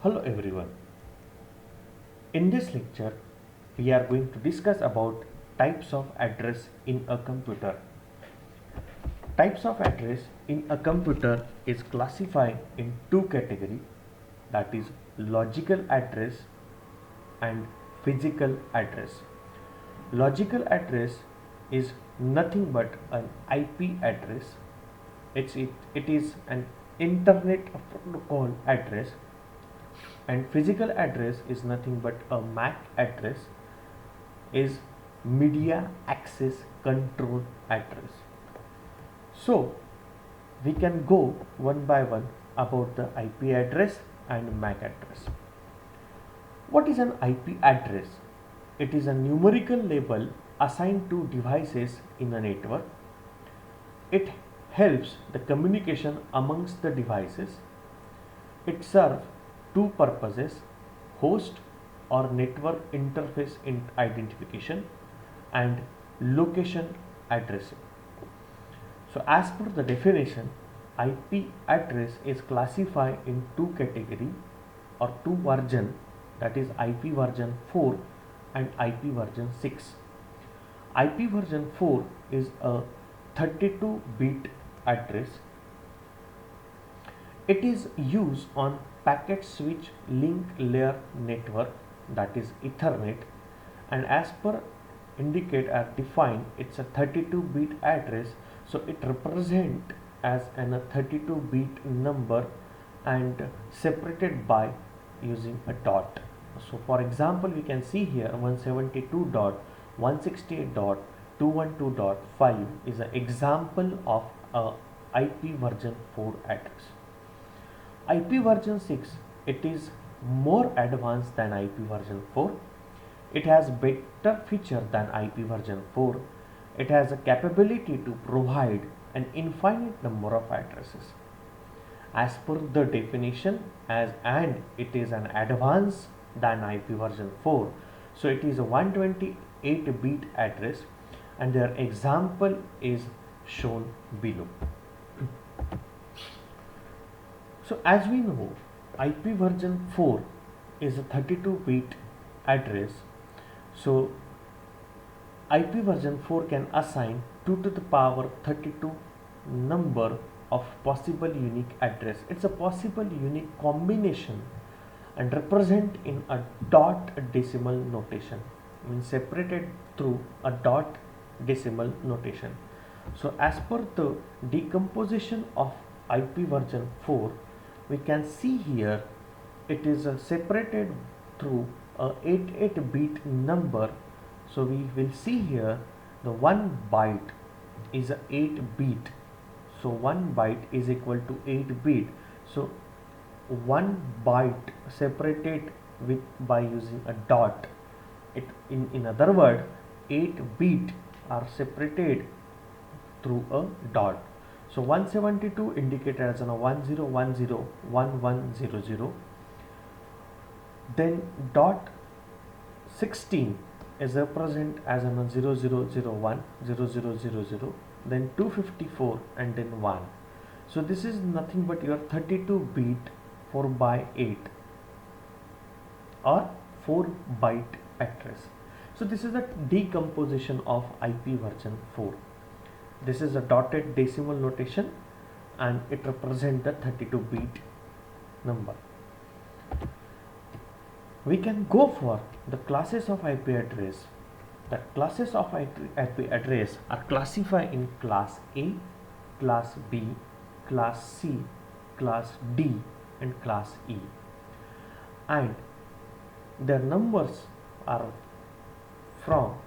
Hello everyone. In this lecture, we are going to discuss about types of address in a computer. Types of address in a computer is classified in two categories, that is logical address and physical address. Logical address is nothing but an IP address. It is an internet protocol address, and physical address is nothing but a MAC address, is media access control address. So we can go one by one about the IP address and MAC address. What is an IP address? It is a numerical label assigned to devices in a network. It helps the communication amongst the devices. It serves two purposes: host or network interface identification and location addressing. So as per the definition, IP address is classified in two categories or two versions, that is IP version 4 and IP version 6. IP version 4 is a 32-bit address. It is used on packet switch link layer network, that is Ethernet, and as per indicate or define, it's a 32-bit address, so it represent as a 32-bit number and separated by using a dot. So for example, we can see here 172.168.212.5 is an example of a IP version 4 address. IP version 6, it is more advanced than IP version 4. It has better feature than IP version 4. It has a capability to provide an infinite number of addresses. As per the definition, and it is an advanced than IP version 4. So it is a 128-bit address, and their example is shown below. So as we know, IP version 4 is a 32-bit address. So IP version 4 can assign 2 to the power 32 number of possible unique address. It's a possible unique combination and represent in a dot decimal notation, means separated through a dot decimal notation. So as per the decomposition of IP version 4, we can see here it is separated through a 88-bit number. So we will see here the 1 byte is a 8-bit. So 1 byte is equal to 8 bit. So 1 byte separated with by using a dot. In other word, 8 bit are separated through a dot. So 172 indicated as a 10101100. Then dot 16 is represent as an 0001 0000, then 254 and then 1. So this is nothing but your 32-bit 4 by 8 or 4 byte address. So this is the decomposition of IP version 4. This is a dotted decimal notation and it represents the 32-bit number. We can go for the classes of IP address. The classes of IP address are classified in class A, class B, class C, class D and class E, and their numbers are from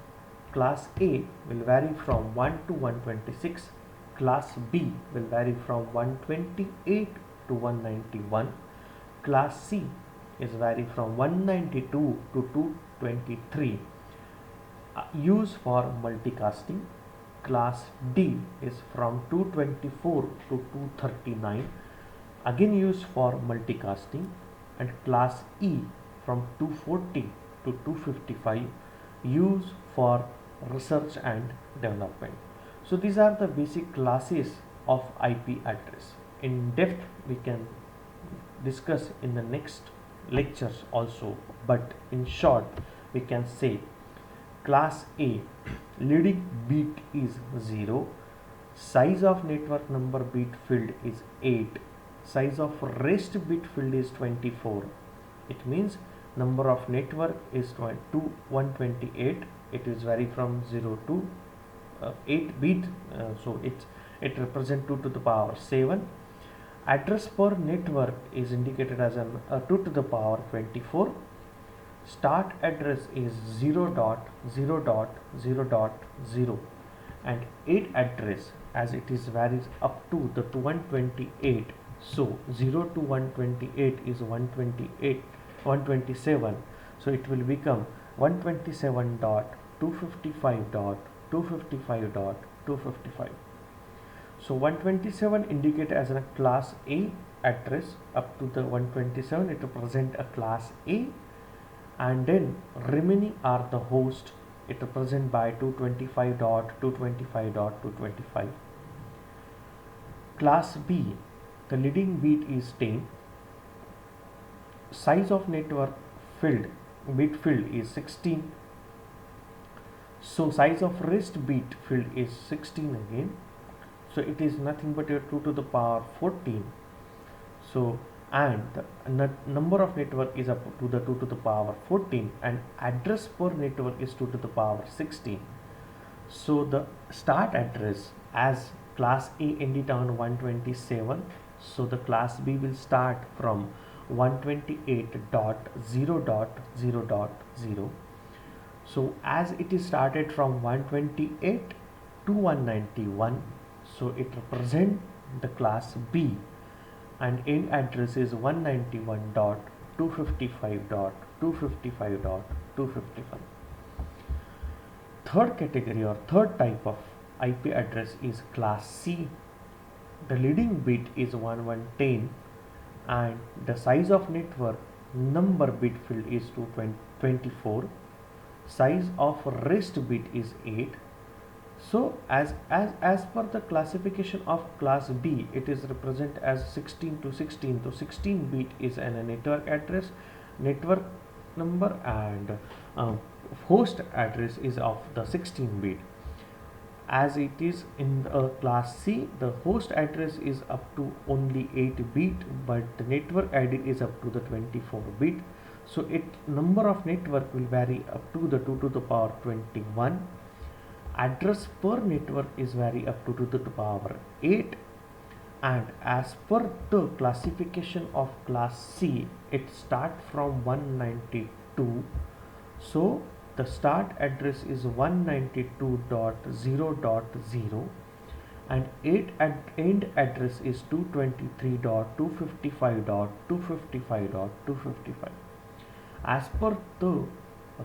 class A will vary from 1 to 126, class B will vary from 128 to 191, class C is vary from 192 to 223, used for multicasting. Class D is from 224 to 239, again used for multicasting, and class E from 240 to 255, used for research and development. So these are the basic classes of IP address. In depth we can discuss in the next lectures also, but in short we can say class A leading bit is 0, size of network number bit field is 8, size of rest bit field is 24. It means number of network is 128. It is vary from 0 to 8 bit, so it represents 2 to the power 7. Address per network is indicated as 2 to the power 24. Start address is 0.0.0.0 and 8 address as it is varies up to the 128. So 0 to 128 is 128 127, so it will become 127.255.255.255. So 127 indicate as a class A address. Up to the 127 it represent a class A, and then remaining are the host. It represent by 225.225.225. Class B, the leading bit is 10, size of network field bit field is 16, so size of rest bit field is 16 again, so it is nothing but a 2 to the power 14. So and the number of network is up to the 2 to the power 14 and address per network is 2 to the power 16. So the start address as class A ended on 127, so the class B will start from 128.0.0.0. So as it is started from 128 to 191, so it represent the class B, and end address is 191.255.255.255. Third category or third type of IP address is class C. The leading bit is 1110 and the size of network number bit field is 224. Size of rest bit is 8. So as per the classification of class B, it is represent as 16 to 16. So 16 bit is a network address, network number, and host address is of the 16 bit. As it is in class C, the host address is up to only 8 bit, but the network ID is up to the 24 bit. So number of network will vary up to the 2 to the power 21. Address per network is vary up to the power 8, and as per the classification of class C, it start from 192. So the start address is 192.0.0 and end address is 223.255.255.255. As per the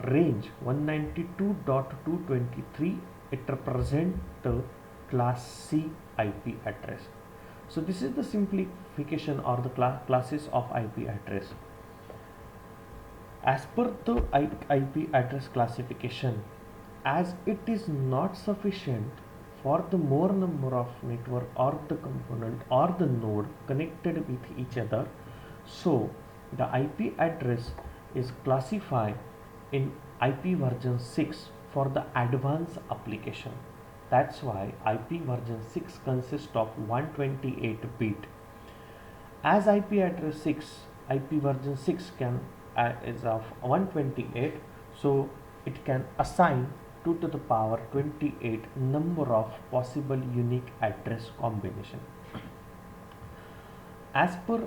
range 192.223, it represent the class C IP address. So this is the simplification or the classes of IP address. As per the IP address classification, as it is not sufficient for the more number of network or the component or the node connected with each other, so the IP address is classified in IP version 6 for the advanced application. That's why IP version 6 consists of 128 bit. As IP address 6, IP version 6 is of 128, so it can assign 2 to the power 28 number of possible unique address combination. As per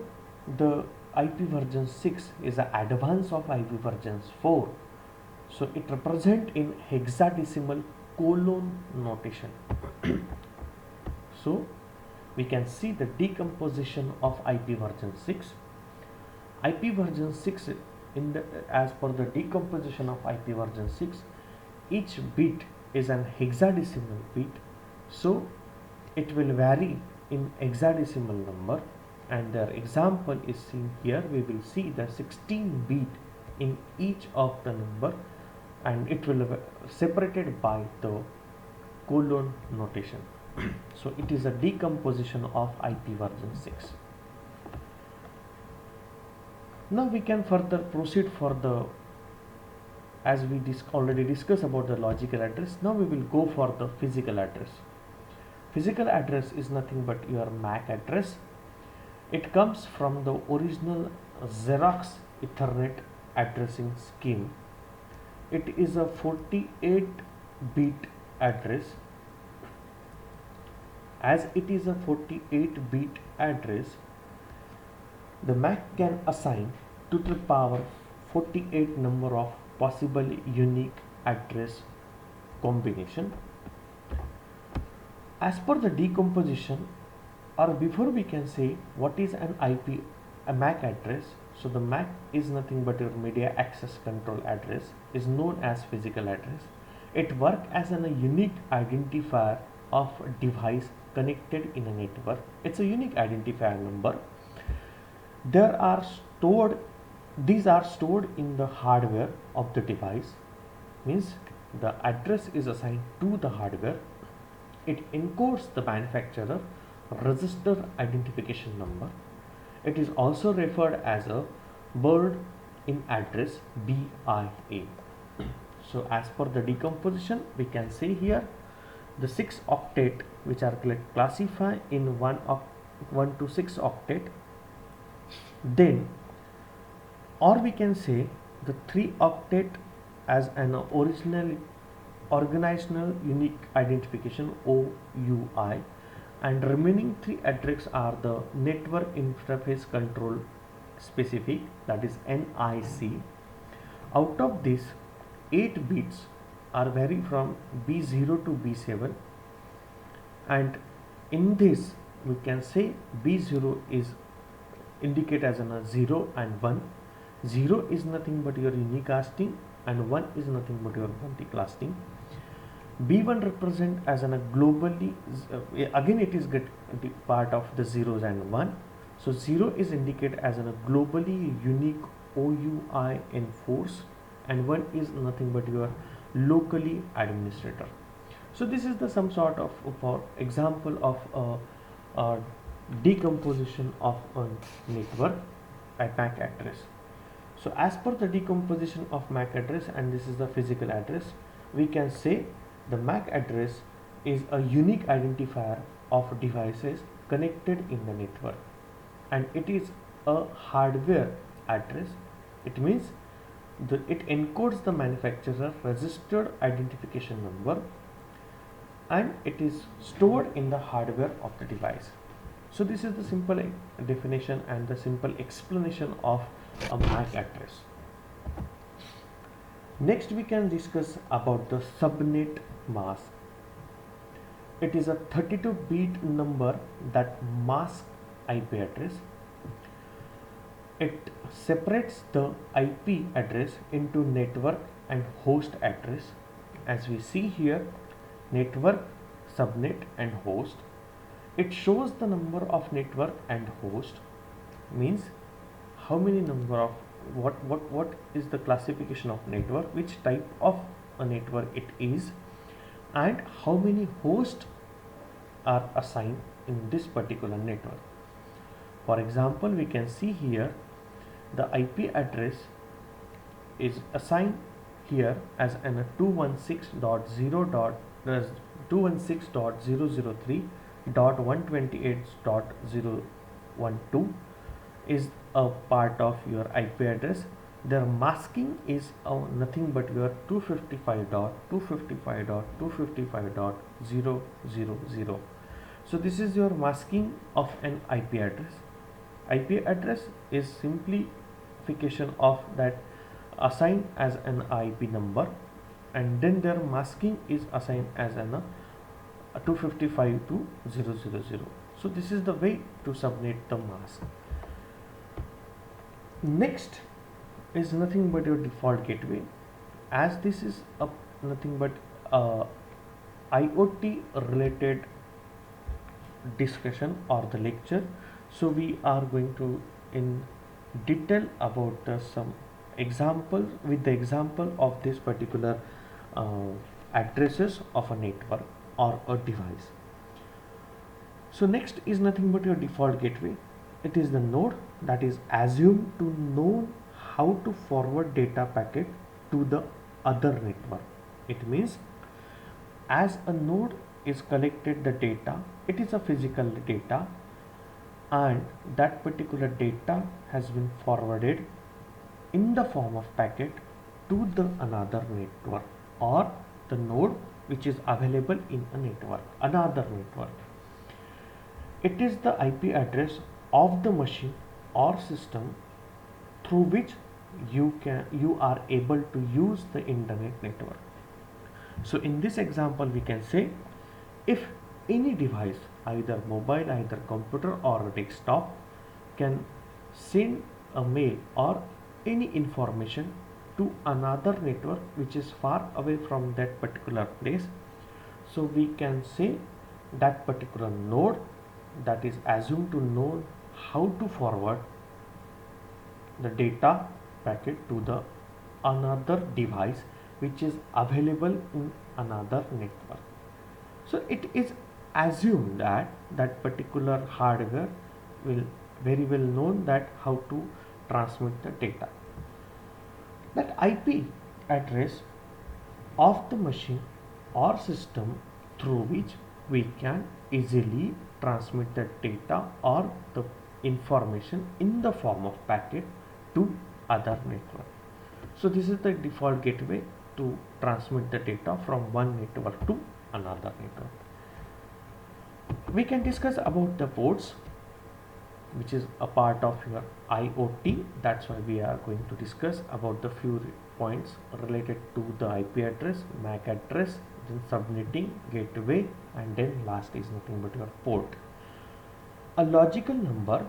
the IP version 6 is an advance of IP version 4, so it represent in hexadecimal colon notation. So we can see the decomposition of IP version 6. IP version 6 as per the decomposition of IP version 6, each bit is an hexadecimal bit, so it will vary in hexadecimal number, and their example is seen here. We will see the 16 bit in each of the number, and it will be separated by the colon notation. So it is a decomposition of IP version 6. Now we can further proceed for the, as we already discussed about the logical address. Now we will go for the physical address. Physical address is nothing but your MAC address. It comes from the original Xerox Ethernet addressing scheme. It is a 48-bit address. As it is a 48-bit address, the MAC can assign to the power 48 number of possible unique address combination. As per the decomposition, or before we can say what is an IP, a MAC address. So the MAC is nothing but your media access control address, is known as physical address. It works as a unique identifier of a device connected in a network. It's a unique identifier number. These are stored in the hardware of the device, means the address is assigned to the hardware. It encodes the manufacturer register identification number. It is also referred as a bird in address, BIA. So as per the decomposition, we can say here the 6 octet which are classified in 1 to 6 octet, then, or we can say the 3 octet as an organizational unique identification, OUI, and remaining 3 addresses are the network interface control specific, that is NIC. Out of this, 8 bits are vary from B0 to B7, and in this we can say B0 is indicate as a 0 and 1. 0 is nothing but your unicasting and 1 is nothing but your multicasting. B1 represent as a globally, again it is get the part of the zeros and 1. So 0 is indicated as a globally unique OUI enforce, and 1 is nothing but your locally administrator. So this is the some sort of for example of a decomposition of a network at MAC address. So as per the decomposition of MAC address, and this is the physical address, we can say the MAC address is a unique identifier of devices connected in the network, and it is a hardware address. It means it encodes the manufacturer registered identification number, and it is stored in the hardware of the device. So this is the simple definition and the simple explanation of a MAC address. Next we can discuss about the subnet mask. It is a 32-bit number that masks IP address. It separates the IP address into network and host address. As we see here, network, subnet and host. It shows the number of network and host, means how many number of what is the classification of network, which type of a network it is, and how many hosts are assigned in this particular network. For example, we can see here the IP address is assigned here as an 216.0.128.012 is a part of your IP address. Their masking is nothing but your 255.255.255.000. So this is your masking of an IP address. IP address is simplification of that assigned as an IP number, and then their masking is assigned as an 255 to 000. So this is the way to subnet the mask. Next is nothing but your default gateway. As this is nothing but IoT related discussion or the lecture, so we are going to in detail about some example with the example of this particular addresses of a network or a device. So next is nothing but your default gateway. It is the node that is assumed to know how to forward data packet to the other network. It means as a node is collected the data, it is a physical data, and that particular data has been forwarded in the form of packet to the another network or the node which is available in a network, another network. It is the IP address of the machine or system through which you are able to use the internet network. So in this example we can say, if any device, either mobile, either computer or desktop, can send a mail or any information to another network which is far away from that particular place, so we can say that particular node that is assumed to know how to forward the data packet to the another device which is available in another network. So it is assumed that that particular hardware will very well known that how to transmit the data. That IP address of the machine or system through which we can easily transmit the data or the information in the form of packet to other network. So this is the default gateway to transmit the data from one network to another network. We can discuss about the ports, which is a part of your IoT. That's why we are going to discuss about the few points related to the IP address, MAC address, then subnetting, gateway, and then last is nothing but your port. A logical number,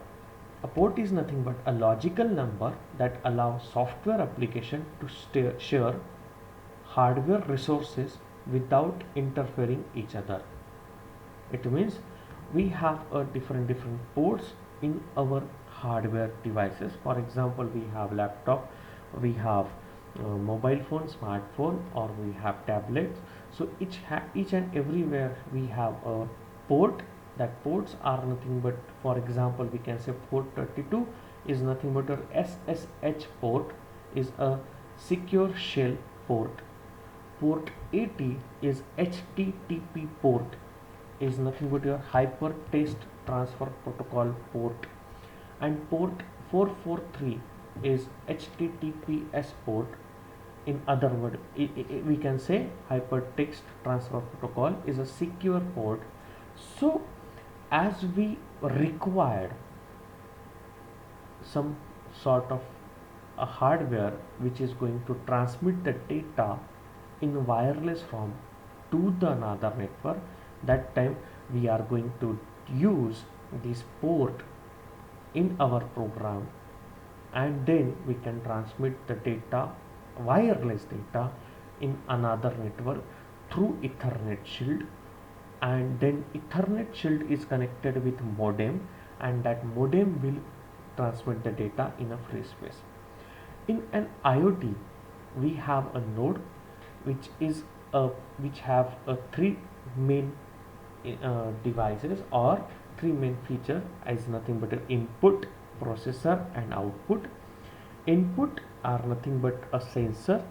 a port is nothing but a logical number that allows software application to share hardware resources without interfering each other. It means we have a different ports in our hardware devices. For example, we have laptop, we have mobile phone, smartphone, or we have tablets. So each and everywhere we have a port. That ports are nothing but, for example, we can say port 32 is nothing but a SSH port, is a secure shell port. Port 80 is HTTP port, is nothing but your hypertext transfer protocol port, and port 443 is HTTPS port. In other words, we can say hypertext transfer protocol is a secure port. So as we required some sort of a hardware which is going to transmit the data in wireless form to the another network, that time we are going to use this port in our program, and then we can transmit the data, wireless data, in another network through Ethernet shield. And then Ethernet shield is connected with modem, and that modem will transmit the data in a free space. In an IoT, we have a node which have three main devices or three main features, as nothing but an input, processor, and output. Input are nothing but a sensor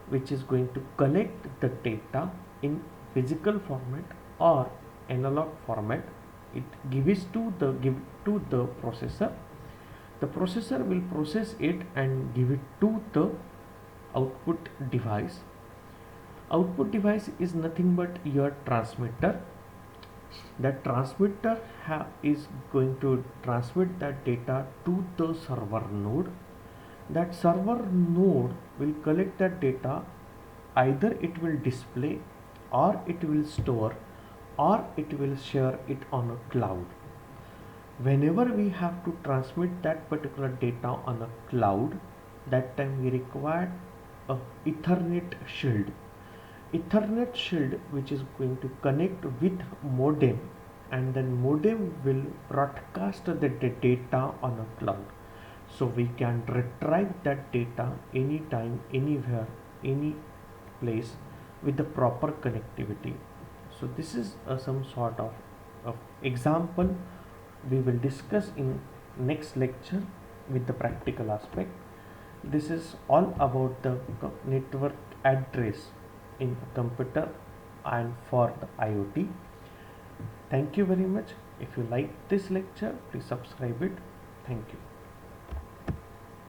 which is going to collect the data in physical format or analog format. It gives to the processor. The processor will process it and give it to the output device. Output device is nothing but your transmitter. That transmitter is going to transmit that data to the server node. That server node will collect that data, either it will display or it will store or it will share it on a cloud. Whenever we have to transmit that particular data on a cloud, that time we require a Ethernet shield. Ethernet shield which is going to connect with modem, and then modem will broadcast the data on a cloud. So we can retrieve that data anytime, anywhere, any place with the proper connectivity. So this is some sort of example we will discuss in next lecture. with the practical aspect. This is all about the network address in a computer and for the IoT. Thank you very much. If you like this lecture, please subscribe it. Thank you.